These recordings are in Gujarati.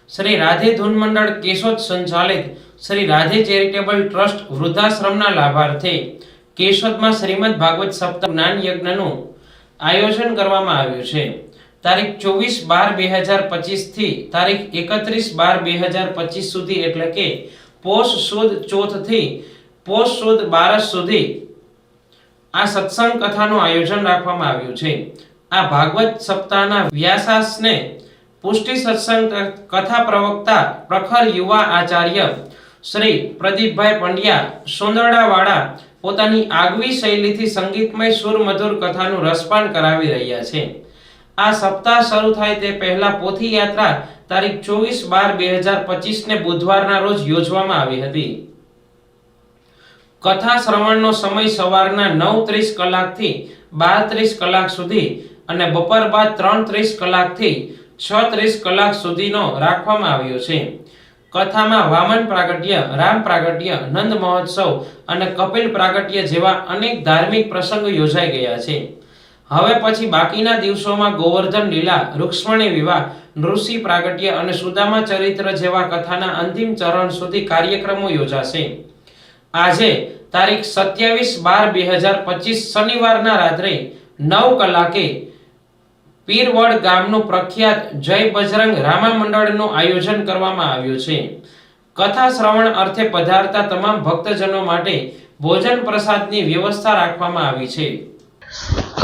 શ્રી રાધે ધૂન મંડળ કેશોદ સંચાલિત શ્રી રાધે ચેરિટેબલ ટ્રસ્ટ વૃદ્ધાશ્રમના લાભાર્થે કેશોદમાં શ્રીમદ ભાગવત સપ્તાહ જ્ઞાન યજ્ઞનું આયોજન કરવામાં આવ્યું છે। તારીખ 24/12/2025 થી તારીખ 31/12/2025 સુધી એટલે કે પોષ સુદ ચોથ થી પોષ સુદ 12 સુધી આ સત્સંગ કથાનું આયોજન રાખવામાં આવ્યું છે। આ ભાગવત સપ્તાહના વ્યાસાસને પુષ્ટિ સત્સંગ કથા પ્રવક્તા પ્રખર યુવા આચાર્ય શ્રી પ્રદીપભાઈ પંડ્યા સોંદરડાવાળા પોતાની આગવી શૈલીથી સંગીતમય સુર મધુર કથાનું રસપાન કરાવી રહ્યા છે। આ સપ્તાહ શરૂ થાય તે પહેલા પોથી યાત્રા તારીખ 24/12/2025 ને બુધવારના રોજ યોજવામાં આવી હતી। કથા શ્રવણનો સમય સવારના 9:30 કલાકથી 12:30 કલાક સુધી અને બપોર બાદ 3:30 કલાકથી 6:30 કલાક સુધીનો રાખવામાં આવ્યો છે। કથામાં વામન પ્રાગટ્ય, રામ પ્રાગટ્ય, નંદ મહોત્સવ અને કપિલ પ્રાગટ્ય જેવા અનેક ધાર્મિક પ્રસંગો યોજાઈ ગયા છે। હવે પછી બાકીના દિવસોમાં ગોવર્ધન લીલા, રૂક્ષ્મણી વિવાહ, નૃષિ પ્રાગટ્ય અને સુદામા ચરિત્ર જેવા કથાના અંતિમ ચરણ સુધી કાર્યક્રમો યોજાશે। આજે તારીખ 27/12/2025 શનિવારના રાત્રે 9 કલાકે પીરવડ ગામનું પ્રખ્યાત જય બજરંગ રામા મંડળનું આયોજન કરવામાં આવ્યું છે। કથા શ્રવણ અર્થે પધારતા તમામ ભક્તજનો માટે ભોજન પ્રસાદની વ્યવસ્થા રાખવામાં આવી છે।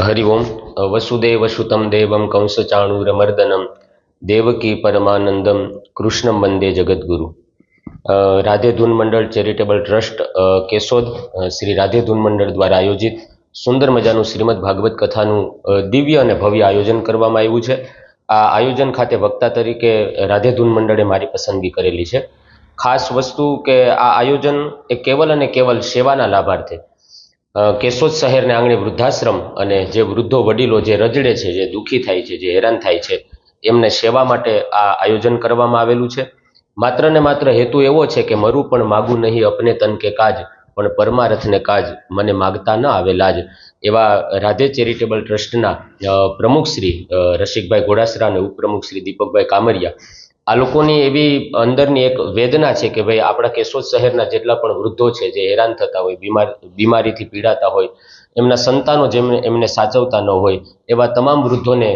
હરિ ઓમ। વસુદેવ સુતમ દેવમ કંસ ચાણૂર મર્દનમ દેવકી પરમાનંદમ કૃષ્ણમ વંદે જગદગુરુ। રાધે ધૂન મંડળ ચેરિટેબલ ટ્રસ્ટ કેશોદ શ્રી રાધે ધૂન મંડળ દ્વારા આયોજિત સુંદર મજાનું શ્રીમદ ભાગવત કથાનું દિવ્ય અને ભવ્ય આયોજન કરવામાં આવ્યું છે। આ આયોજન ખાતે વક્તા તરીકે રાધે ધૂન મંડળે મારી પસંદગી કરેલી છે। ખાસ વસ્તુ કે આ આયોજન એ કેવલ અને કેવલ સેવાના લાભાર્થે કેશોદ શહેરને આંગણે વૃદ્ધાશ્રમ અને જે વૃદ્ધો વડીલો જે રજડે છે, જે દુઃખી થાય છે, જે હેરાન થાય છે, એમને સેવા માટે આ આયોજન કરવામાં આવેલું છે। માત્ર ને માત્ર હેતુ એવો છે કે મરું પણ માગું નહીં અપને તન કે કાજ, પણ પરમારથને કાજ મને માગતા ન આવે લાજ। એવા રાધે ચેરિટેબલ ટ્રસ્ટના પ્રમુખ શ્રી રસિકભાઈ ઘોડાસરા અને ઉપપ્રમુખ શ્રી દીપકભાઈ કામરિયા આ લોકોની એવી અંદરની એક વેદના છે કે ભાઈ આપણા કેશોદ શહેરના જેટલા પણ વૃદ્ધો છે જે હેરાન થતા હોય, બીમારીથી પીડાતા હોય, એમના સંતાનો જેમ એમને સાચવતા ન હોય, એવા તમામ વૃદ્ધોને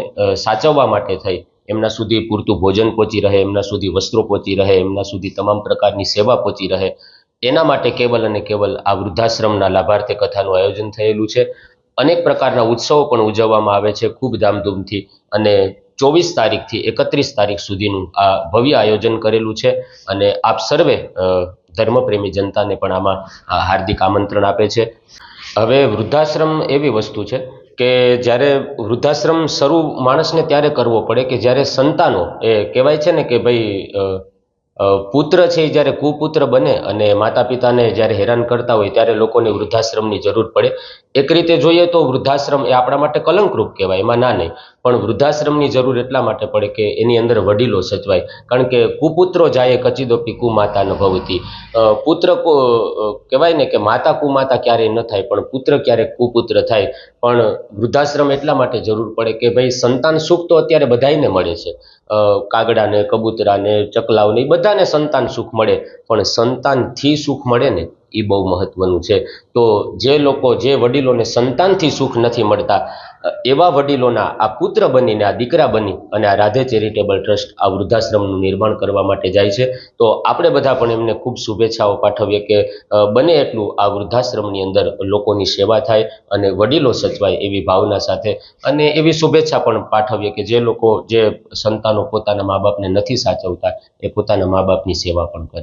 સાચવવા માટે થઈ એમના સુધી પૂરતું ભોજન પહોંચી રહે, એમના સુધી વસ્ત્રો પહોંચી રહે, એમના સુધી તમામ પ્રકારની સેવા પહોંચી રહે, એના માટે કેવલ અને કેવલ આ વૃદ્ધાશ્રમના લાભાર્થે કથાનું આયોજન થયેલું છે। અનેક પ્રકારના ઉત્સવો પણ ઉજવવામાં આવે છે ખૂબ ધામધૂમથી અને 24 તારીખથી 31 તારીખ સુધીનું આ ભવ્ય આયોજન કરેલું છે અને આપ સર્વે ધર્મપ્રેમી જનતાને પણ આમાં હાર્દિક આમંત્રણ આપે છે। હવે વૃદ્ધાશ્રમ એવી વસ્તુ છે કે જ્યારે વૃદ્ધાશ્રમ શરૂ માણસને ત્યારે કરવો પડે કે જ્યારે સંતાનો એ કહેવાય છે ને કે ભાઈ પુત્ર છે એ જ્યારે કુપુત્ર બને અને માતા પિતાને જ્યારે હેરાન કરતા હોય ત્યારે લોકોને વૃદ્ધાશ્રમની જરૂર પડે। એક રીતે જોઈએ તો વૃદ્ધાશ્રમ એ આપણા માટે કલંકરૂપ કહેવાય, એમાં ના નહીં, પણ વૃદ્ધાશ્રમની જરૂર એટલા માટે પડે કે એની અંદર વડીલો સચવાય। કારણ કે કુપુત્રો જાય કચિદોપી કુમાતા ન ભવતી। પુત્ર કહેવાય ને કે માતા કુમાતા ક્યારેય ન થાય, પણ પુત્ર ક્યારેક કુપુત્ર થાય। પણ વૃદ્ધાશ્રમ એટલા માટે જરૂર પડે કે ભાઈ સંતાન સુખ તો અત્યારે બધાને મળે છે, કાગડાને, કબૂતરાને, ચકલાઓને બધાને સંતાન સુખ મળે, પણ સંતાનથી સુખ મળે ને એ બહુ મહત્વનું છે। તો જે લોકો, જે વડીલોને સંતાનથી સુખ નથી મળતા એવા વડીલોના આ પુત્ર બનીને, આ દીકરા બની અને આ રાધે ચેરિટેબલ ટ્રસ્ટ આ વૃદ્ધાશ્રમનું નિર્માણ કરવા માટે જાય છે। તો આપણે બધા પણ એમને ખૂબ શુભેચ્છાઓ પાઠવીએ કે બને એટલું આ વૃદ્ધાશ્રમની અંદર લોકોની સેવા થાય અને વડીલો સચવાય એવી ભાવના સાથે, અને એવી શુભેચ્છા પણ પાઠવીએ કે જે લોકો, જે સંતાનો પોતાના મા બાપને નથી સાચવતા એ પોતાના મા બાપની સેવા પણ કરે।